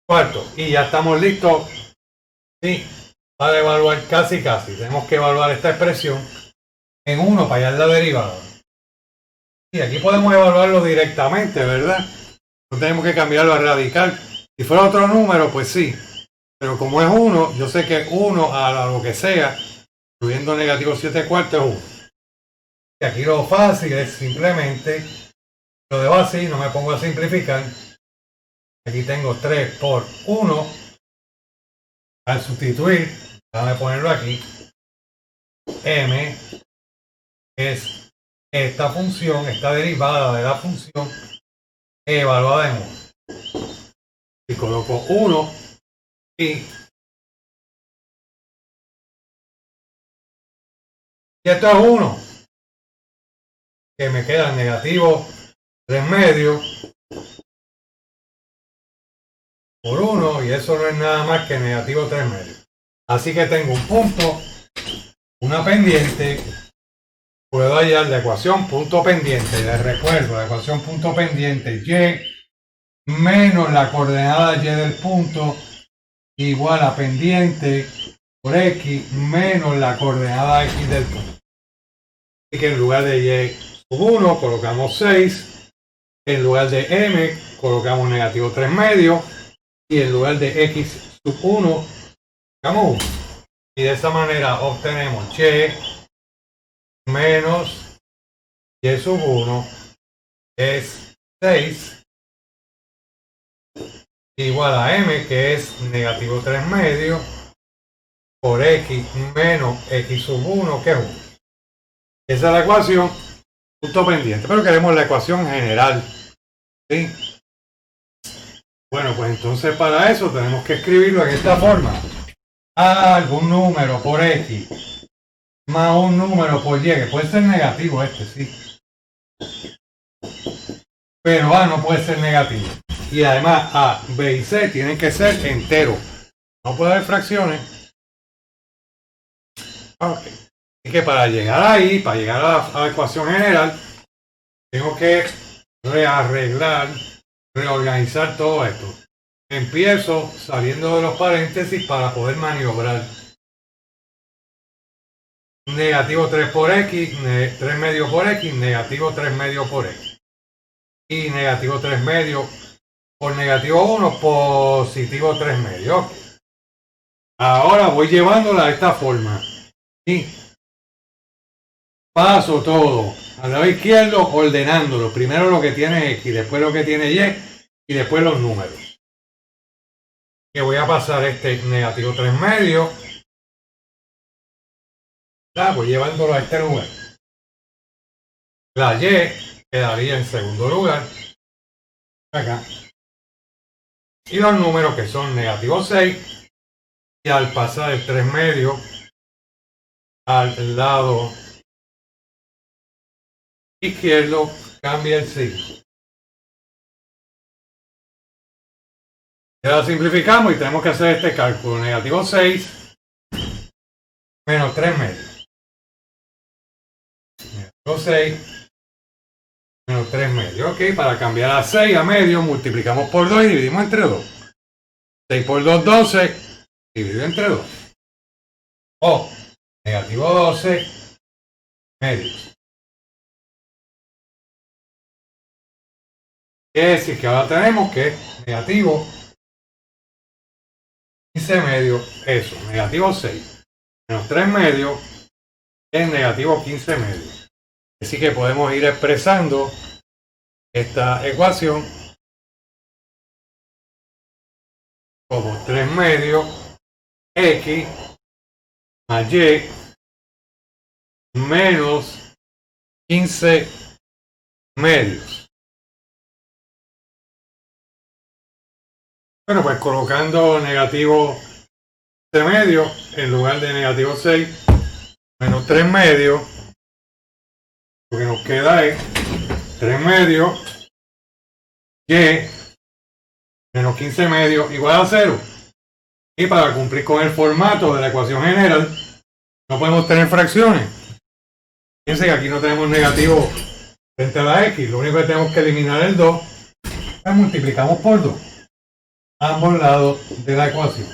cuartos. Y ya estamos listos, sí, para evaluar casi. Tenemos que evaluar esta expresión en 1 para hallar la derivada. Y aquí podemos evaluarlo directamente, ¿verdad? No tenemos que cambiarlo a radical. Si fuera otro número, pues sí. Pero como es 1, yo sé que 1 a lo que sea, incluyendo negativo 7 cuartos, es 1. Y aquí lo fácil es simplemente, lo dejo así, no me pongo a simplificar. Aquí tengo 3 por 1. Al sustituir, déjame ponerlo aquí. M es esta función, esta derivada de la función evaluada en 1. Y coloco 1. Y esto es 1, que me queda negativo 3 medios por 1, y eso no es nada más que negativo 3 medios. Así que tengo un punto, una pendiente, puedo hallar la ecuación punto pendiente. Les recuerdo, la ecuación punto pendiente y menos la coordenada y del punto igual a pendiente por x menos la coordenada x del punto. Así que en lugar de y sub 1 colocamos 6, en lugar de m colocamos negativo 3 medios y en lugar de x sub 1 colocamos 1. Y de esa manera obtenemos y menos y sub 1 es 6 igual a m, que es negativo 3 medios por x menos x sub 1, que es 1. Esa es la ecuación punto pendiente, pero queremos la ecuación general, ¿sí? Bueno, pues entonces para eso tenemos que escribirlo en esta forma. Algún número por x más un número por y, que puede ser negativo sí. Pero A no puede ser negativo. Y además A, B y C tienen que ser enteros. No puede haber fracciones. Okay. Así que para llegar ahí, para llegar a la ecuación general, tengo que rearreglar, reorganizar todo esto. Empiezo saliendo de los paréntesis para poder maniobrar. Negativo 3 por x, 3 medios por x, negativo 3 medios por x. Y negativo 3 medios por negativo 1, positivo 3 medios. Ahora voy llevándola de esta forma. Y paso todo al lado izquierdo ordenándolo. Primero lo que tiene x, después lo que tiene y después los números. Que voy a pasar este negativo 3 medios. Voy llevándolo a este lugar. La y quedaría en segundo lugar. Acá. Y los números que son negativo 6. Y al pasar el 3 medios al lado izquierdo cambia el signo. Ya la simplificamos y tenemos que hacer este cálculo. Negativo 6 menos 3 medios. Negativo 6 menos 3 medios. Ok, para cambiar a 6 a medio multiplicamos por 2 y dividimos entre 2. 6 por 2, 12, dividido entre 2. O negativo 12 medios. Quiere decir que ahora tenemos que negativo 15 medios, eso, negativo 6 menos 3 medios es negativo 15 medios. Así que podemos ir expresando esta ecuación como 3 medios x más y menos 15 medios. Bueno, pues colocando negativo 3 medios en lugar de negativo 6 menos 3 medios, lo que nos queda es 3 medios y menos 15 medios igual a 0. Y para cumplir con el formato de la ecuación general, no podemos tener fracciones. Fíjense que aquí no tenemos negativo frente a la x, lo único que tenemos que eliminar es el 2, pues multiplicamos por 2. Ambos lados de la ecuación.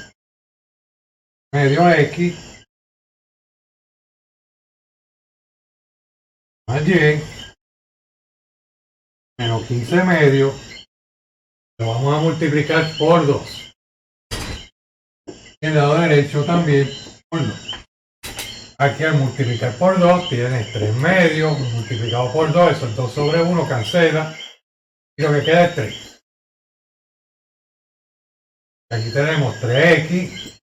Medio x más y menos 15 medios lo vamos a multiplicar por 2. Y el lado derecho también por 2. Aquí al multiplicar por 2 tienes 3 medios multiplicado por 2, eso es 2 sobre 1, cancela. Y lo que queda es 3. Aquí tenemos 3x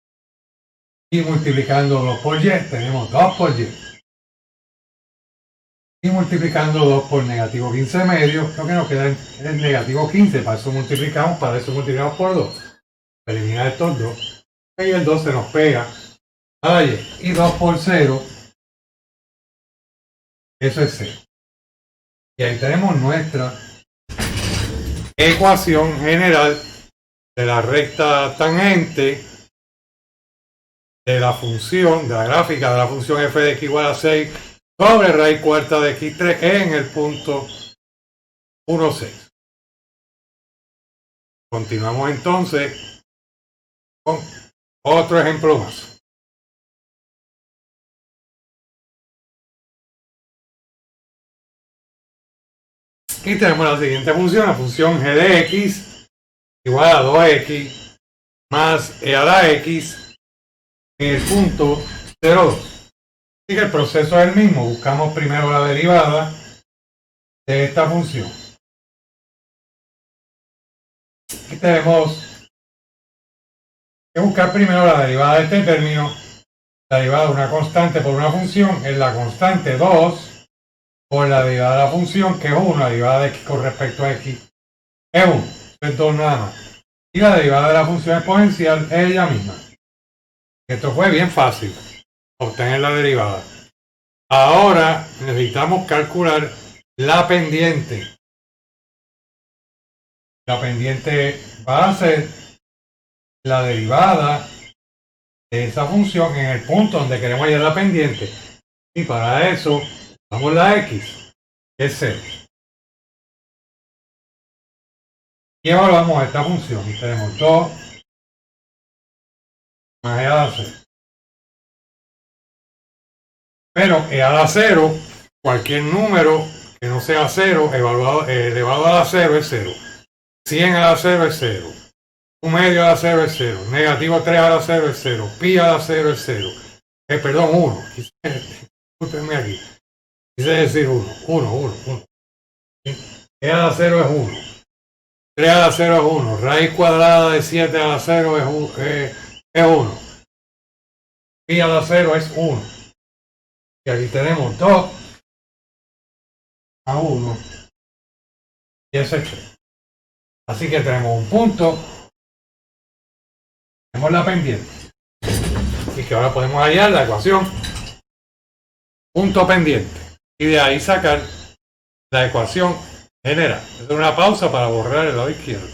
y multiplicando 2 por y tenemos 2 por y. Y multiplicando 2 por negativo 15 medios, lo que nos queda es negativo 15. Para eso multiplicamos por 2. Eliminar estos 2. Y el 2 se nos pega a la y. Y 2 por 0, eso es 0. Y ahí tenemos nuestra ecuación general de la recta tangente de la función, de la gráfica de la función f de x igual a 6 sobre raíz cuarta de x3 en el punto 1,6. Continuamos entonces con otro ejemplo más. Aquí tenemos la siguiente función, la función g de x igual a 2x más e a la x en el punto 0,2. Así que el proceso es el mismo. Buscamos primero la derivada de esta función. Aquí tenemos que buscar primero la derivada de este término. La derivada de una constante por una función es la constante 2 por la derivada de la función, que es 1. La derivada de x con respecto a x es 1. Es 2 nada más. Y la derivada de la función exponencial es ella misma. Esto fue bien fácil, obtener la derivada. Ahora necesitamos calcular la pendiente. La pendiente va a ser la derivada de esa función en el punto donde queremos hallar la pendiente. Y para eso, damos la x, que es 0. Y evaluamos esta función y tenemos 2 más e a la 0. Pero e a la 0, cualquier número que no sea 0 elevado a la 0 es 0. 100 a la 0 es 0. 1/2 a la 0 es 0. Negativo 3 a la 0 es 0. Pi a la 0 es 0. Perdón, 1. Discúlpenme aquí. Quise decir 1. 1. E a la 0 es 1. 3 a la 0 es 1. Raíz cuadrada de 7 a la 0 es 1. Pi a la 0 es 1. Y aquí tenemos 2 a 1. Y ese es 3. Así que tenemos un punto. Tenemos la pendiente. Así que ahora podemos hallar la ecuación punto pendiente. Y de ahí sacar la ecuación general. Es una pausa para borrar el lado izquierdo.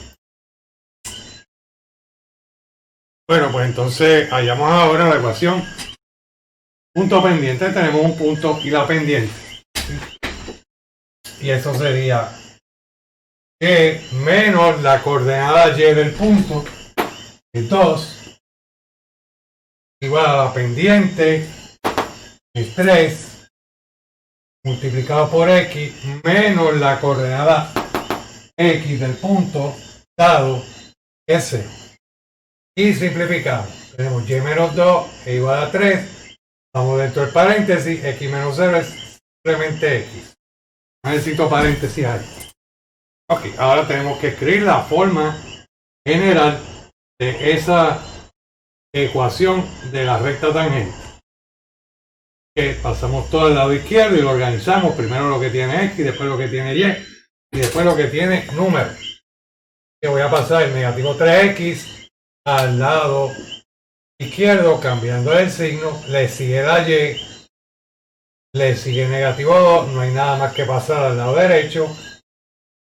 Bueno, pues entonces hallamos ahora la ecuación punto pendiente. Tenemos un punto y la pendiente. Y eso sería que menos la coordenada y del punto, que es 2, igual a la pendiente, es 3, multiplicado por x, menos la coordenada x del punto, dado es 0. Y simplificamos. Tenemos y menos 2 es igual a 3. Vamos dentro del paréntesis, x menos 0 es simplemente x. No necesito paréntesis ahí. Ok, ahora tenemos que escribir la forma general de esa ecuación de la recta tangente. Que pasamos todo al lado izquierdo y lo organizamos. Primero lo que tiene x, después lo que tiene y después lo que tiene número. Que voy a pasar el negativo 3x al lado izquierdo, cambiando el signo. Le sigue la y, le sigue el negativo 2. No hay nada más que pasar al lado derecho.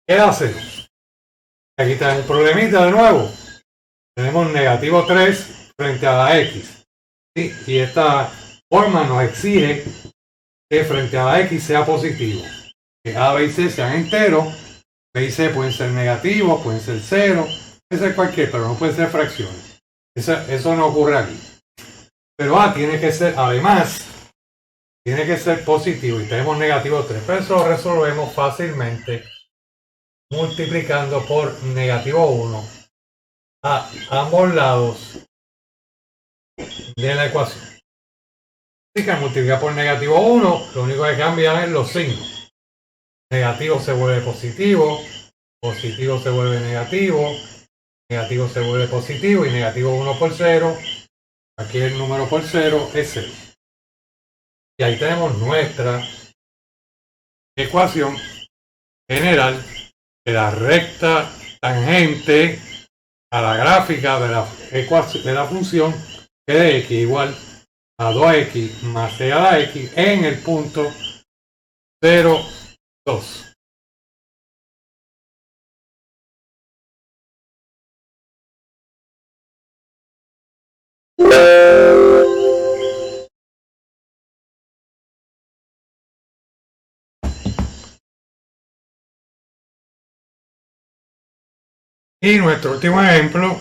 Queda 0. Aquí está el problemita de nuevo. Tenemos negativo 3 frente a la x. ¿Sí? Y esta forma nos exige que frente a la x sea positivo. Que a, b y c sean enteros. B y c pueden ser negativos, pueden ser 0, puede ser cualquier, pero no pueden ser fracciones. Eso no ocurre aquí. Pero a tiene que ser, además, tiene que ser positivo y tenemos negativo 3. Pero eso lo resolvemos fácilmente multiplicando por negativo 1 a ambos lados de la ecuación. Así que multiplicar por negativo 1, lo único que cambia es los signos. Negativo se vuelve positivo, positivo se vuelve negativo, negativo se vuelve positivo y negativo 1 por 0. Aquí el número por 0 es 0. Y ahí tenemos nuestra ecuación general de la recta tangente a la gráfica de la ecuación de la función g de x igual a 2x más c a la x en el punto 0, 2. Y nuestro último ejemplo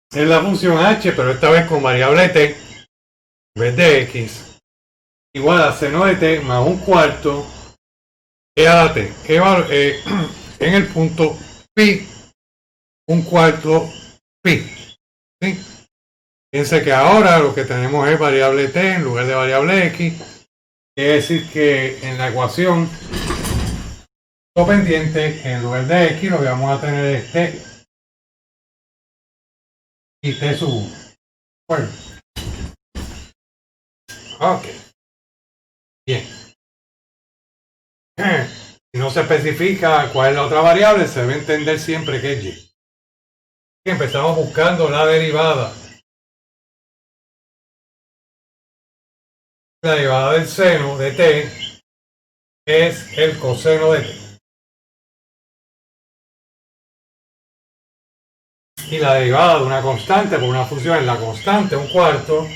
es la función h, pero esta vez con variable t en vez de x, igual a seno de t más un cuarto e a la t, en el punto pi, un cuarto pi. ¿Sí? Fíjense que ahora lo que tenemos es variable t en lugar de variable x. Quiere decir que en la ecuación punto pendiente, en lugar de x, lo que vamos a tener es t y t sub 1. Bueno. Ok. Bien. Si no se especifica cuál es la otra variable, se debe entender siempre que es y. Empezamos buscando la derivada. La derivada del seno de t es el coseno de t. Y la derivada de una constante por una función es la constante, un cuarto,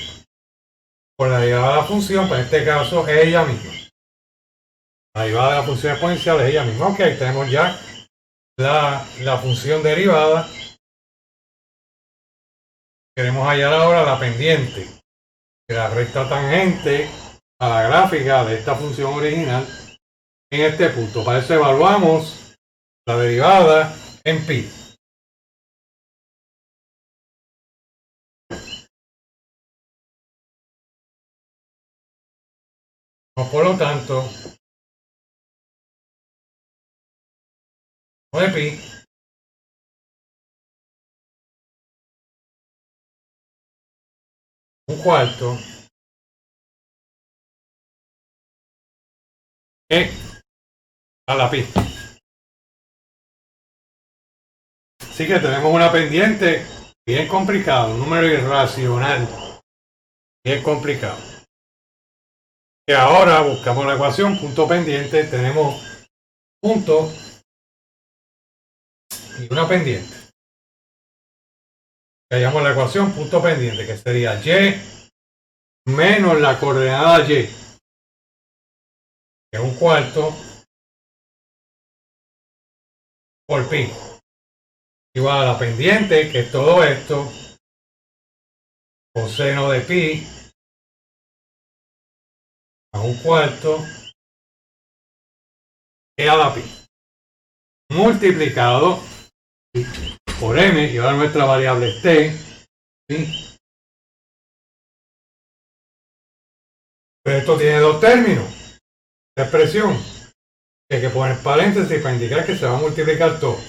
por la derivada de la función, pues en este caso es ella misma. La derivada de la función exponencial es ella misma. Ok, tenemos ya la función derivada. Queremos hallar ahora la pendiente de la recta tangente a la gráfica de esta función original en este punto. Para eso evaluamos la derivada en pi. Por lo tanto, de pi un cuarto e a la pi. Así que tenemos una pendiente bien complicada, un número irracional bien complicado. Y ahora buscamos la ecuación, punto pendiente, tenemos punto y una pendiente. Hallamos la ecuación, punto pendiente, que sería y menos la coordenada y, que es un cuarto, por pi. Igual a la pendiente, que es todo esto, coseno de pi, a un cuarto, e a la pi. Multiplicado por m, y ahora nuestra variable es t, ¿sí? Pero esto tiene dos términos, la expresión, que hay que poner paréntesis para indicar que se va a multiplicar todo.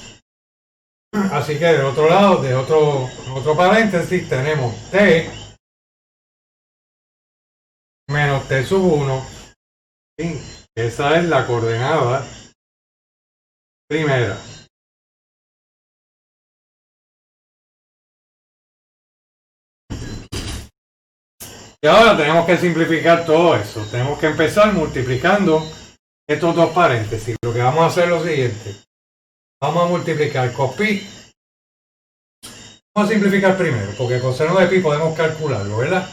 Así que del otro lado, de otro paréntesis, tenemos t menos t sub 1. ¿Sí? Esa es la coordenada primera. Y ahora tenemos que simplificar todo eso. Tenemos que empezar multiplicando estos dos paréntesis. Lo que vamos a hacer es lo siguiente. Vamos a multiplicar cos pi. Vamos a simplificar primero, porque el coseno de pi podemos calcularlo, ¿verdad?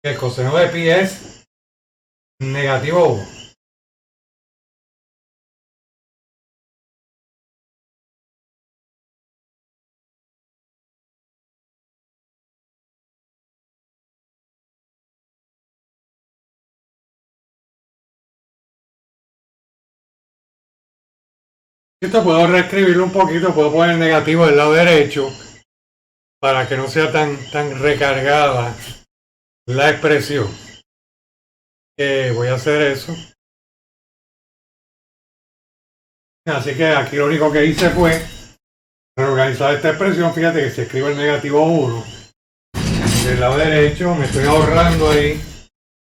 El coseno de pi es negativo 1. Esto puedo reescribirlo un poquito, puedo poner el negativo del lado derecho para que no sea tan recargada la expresión. Voy a hacer eso. Así que aquí lo único que hice fue reorganizar esta expresión. Fíjate que si escribo el negativo 1 del lado derecho, me estoy ahorrando ahí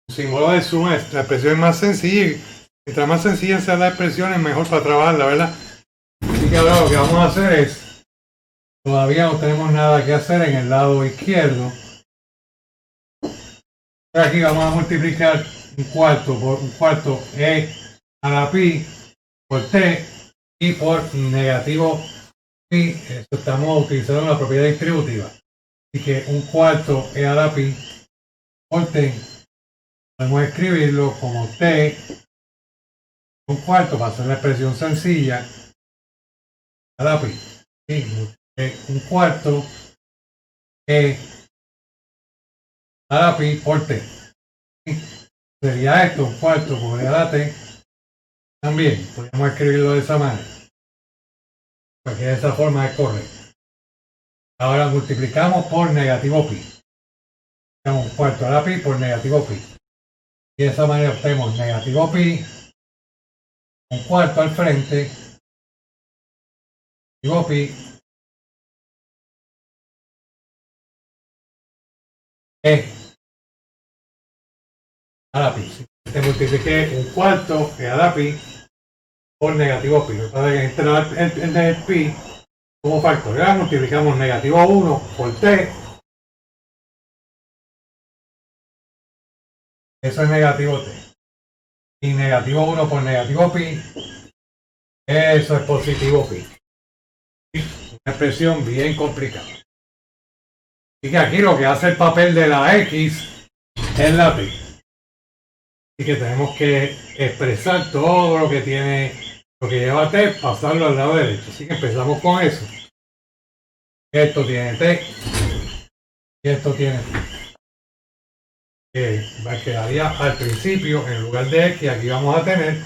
un símbolo de suma. La expresión es más sencilla. Mientras más sencilla sea la expresión, es mejor para trabajarla, ¿verdad? Así que ahora lo que vamos a hacer es, todavía no tenemos nada que hacer en el lado izquierdo. Aquí vamos a multiplicar un cuarto por un cuarto e a la pi por t y por negativo pi. Esto estamos utilizando la propiedad distributiva. Así que un cuarto e a la pi por t podemos escribirlo como T un cuarto para hacer una expresión sencilla a la pi. ¿Sí? Un cuarto E a la pi por T. ¿Sí? Sería esto, un cuarto por E a la T. También podemos escribirlo de esa manera, porque de esa forma es correcto. Ahora multiplicamos por negativo pi. Un cuarto a la pi por negativo pi. Y de esa manera obtenemos negativo pi, un cuarto al frente, negativo pi, e a la pi. Te multipliqué un cuarto e a la pi por negativo pi. Para que entre el pi como factor. Ahora multiplicamos negativo 1 por t. Eso es negativo t. Y negativo 1 por negativo pi. Eso es positivo pi. Una expresión bien complicada. Así que aquí lo que hace el papel de la x es la t. Así que tenemos que expresar todo lo que tiene, lo que lleva t, pasarlo al lado derecho. Así que empezamos con eso. Esto tiene t y esto tiene t. Quedaría al principio, en lugar de x, aquí vamos a tener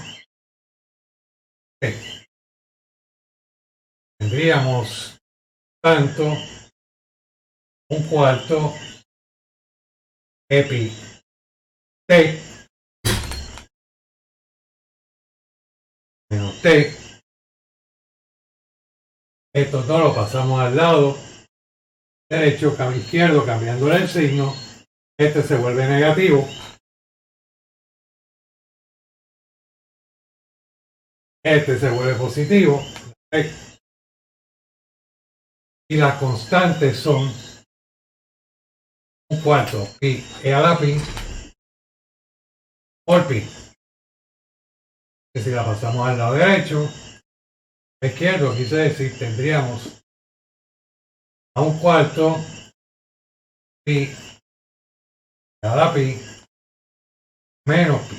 t. Tendríamos tanto un cuarto epi t menos t. Esto todo lo pasamos al lado derecho, izquierdo, cambiándole el signo. Este se vuelve negativo. Este se vuelve positivo. Y las constantes son un cuarto pi e a la pi por pi. Que si la pasamos al lado derecho, izquierdo, quise decir, tendríamos a un cuarto pi a la pi menos pi.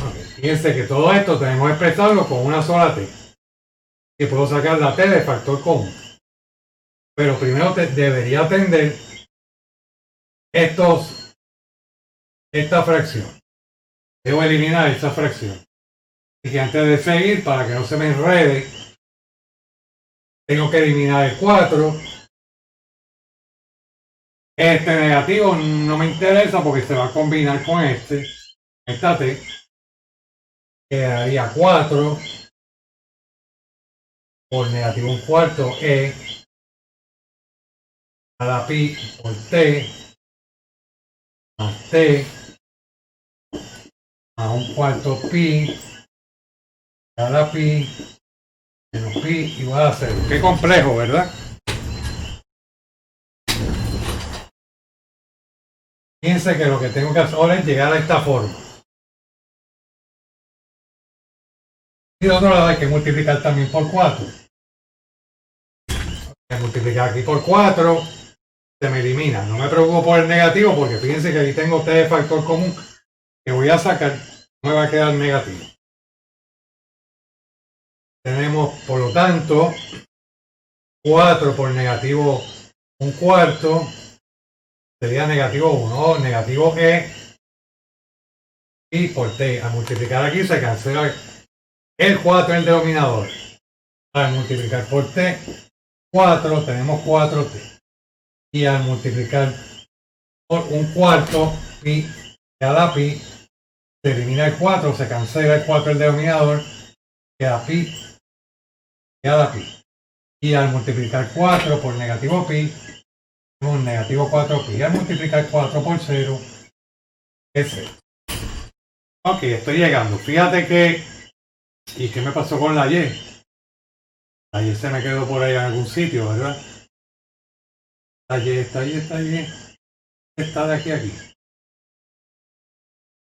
Okay. Fíjense que todo esto tenemos que expresarlo con una sola t. Y puedo sacar la t de factor común. Pero primero debería atender esta fracción. Debo eliminar esta fracción. Y que antes de seguir, para que no se me enrede, tengo que eliminar el 4. Este negativo no me interesa porque se va a combinar con esta t. Quedaría 4 por negativo un cuarto e a la pi por t más t a un cuarto pi a la pi menos pi igual a 0. Qué complejo, ¿verdad? Fíjense que lo que tengo que hacer ahora es llegar a esta forma. Y de otro lado hay que multiplicar también por 4. Voy a multiplicar aquí por 4. Se me elimina. No me preocupo por el negativo porque fíjense que aquí tengo t de factor común que voy a sacar. No me va a quedar negativo. Tenemos, por lo tanto, 4 por negativo un cuarto sería negativo 1, negativo e y por t. Al multiplicar aquí se cancela el 4 en el denominador. Al multiplicar por t, 4, tenemos 4t. Y al multiplicar por un cuarto pi a la pi, se elimina el 4, se cancela el 4 en el denominador, queda pi a la pi. Y al multiplicar 4 por negativo pi, tenemos negativo 4 pi. Y al multiplicar 4 por 0, es 0. Ok, estoy llegando. Fíjate que... ¿Y qué me pasó con la y? La y se me quedó por ahí en algún sitio, ¿verdad? Está de aquí a aquí.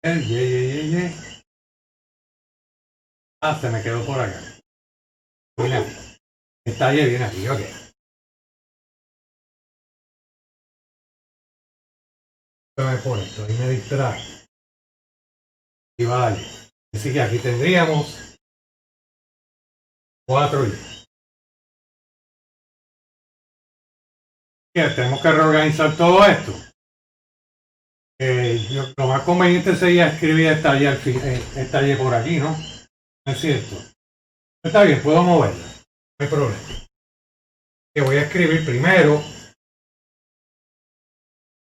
El y. Ah, se me quedó por acá. Viene aquí. Esta y viene aquí, ok. me pone esto, ahí me distrae. Y vale. Así que aquí tendríamos 4 y tenemos que reorganizar todo esto. Lo más conveniente sería escribir esta Y por aquí, ¿no? ¿No es cierto? Está bien, puedo moverla. No hay problema. Que voy a escribir primero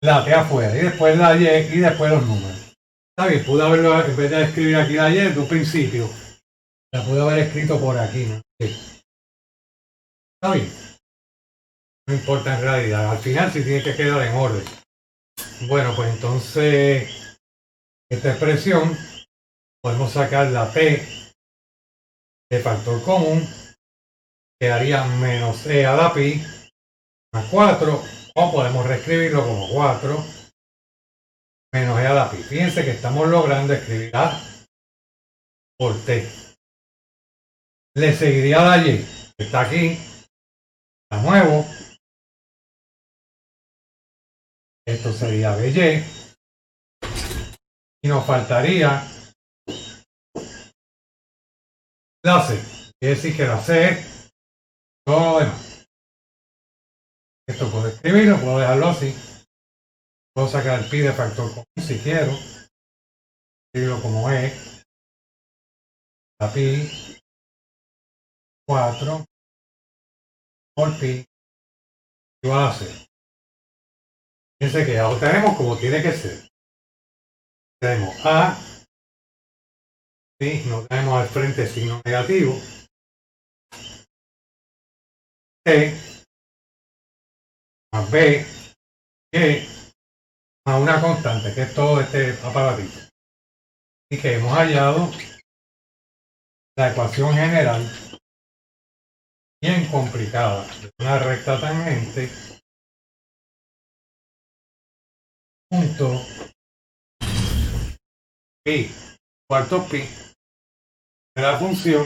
la T afuera y después la Y y después los números. Está bien, pude haberlo, en vez de escribir aquí la Y desde un principio, la pude haber escrito por aquí, ¿no? Sí. Está bien. No importa en realidad. Al final sí tiene que quedar en orden. Bueno, pues entonces esta expresión podemos sacar la T de factor común, quedaría menos E a la pi más 4, o podemos reescribirlo como 4 menos E a la pi. Fíjense que estamos logrando escribir A por T. Le seguiría la Y, que está aquí, la muevo. Esto sería BY. Y nos faltaría la C. Quiere decir que la C es todo lo demás. Esto puedo escribirlo, puedo dejarlo así. Puedo sacar el pi de factor común si quiero. Escribirlo como es. La pi 4 por pi igual a 0. Fíjense que ya lo tenemos como tiene que ser. Tenemos A, ¿sí? No tenemos al frente signo negativo. T más B, Y más una constante, que es todo este aparatito. Y que hemos hallado la ecuación general bien complicada de una recta tangente punto pi, cuarto pi de la función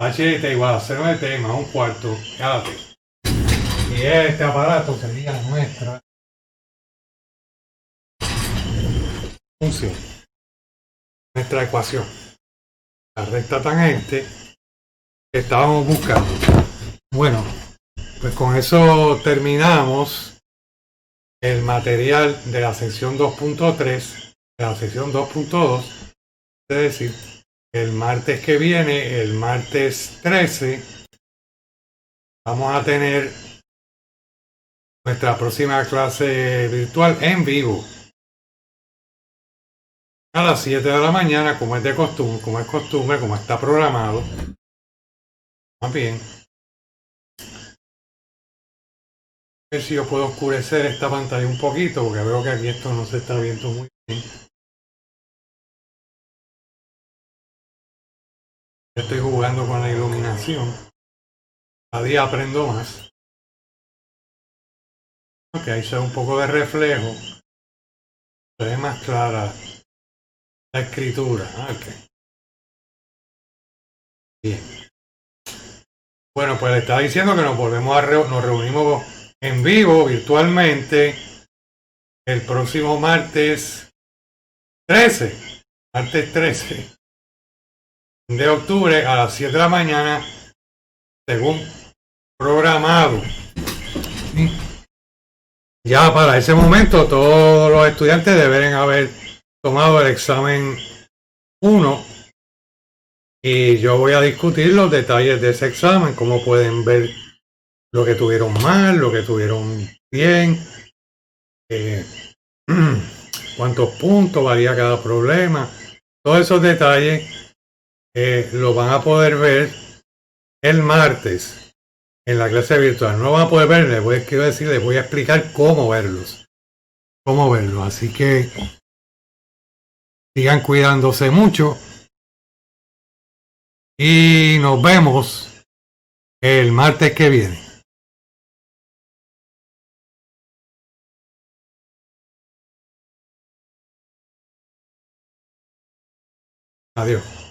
h de t igual a 0 de t más un cuarto cada t. Y este aparato sería nuestra función, nuestra ecuación, la recta tangente que estábamos buscando. Bueno, pues con eso terminamos el material de la sección 2.3, de la sección 2.2, es decir, el martes que viene, el martes 13, vamos a tener nuestra próxima clase virtual en vivo a las 7 de la mañana, como es de costumbre, como está programado. Más bien, a ver si yo puedo oscurecer esta pantalla un poquito, porque veo que aquí esto no se está viendo muy bien. Estoy jugando con la iluminación. Cada día aprendo más. Ok, ahí se ve un poco de reflejo. Se ve más clara la escritura. Ok. Bien. Bueno, pues le estaba diciendo que nos reunimos en vivo, virtualmente, el próximo martes 13. Martes 13 de octubre a las 7 de la mañana, según programado. Ya para ese momento todos los estudiantes deben haber tomado el examen 1 y yo voy a discutir los detalles de ese examen, cómo pueden ver lo que tuvieron mal, lo que tuvieron bien, cuántos puntos varía cada problema. Todos esos detalles los van a poder ver el martes en la clase virtual. No van a poder ver, les voy a explicar cómo verlos. Cómo verlos. Así que sigan cuidándose mucho. Y nos vemos el martes que viene. Adiós.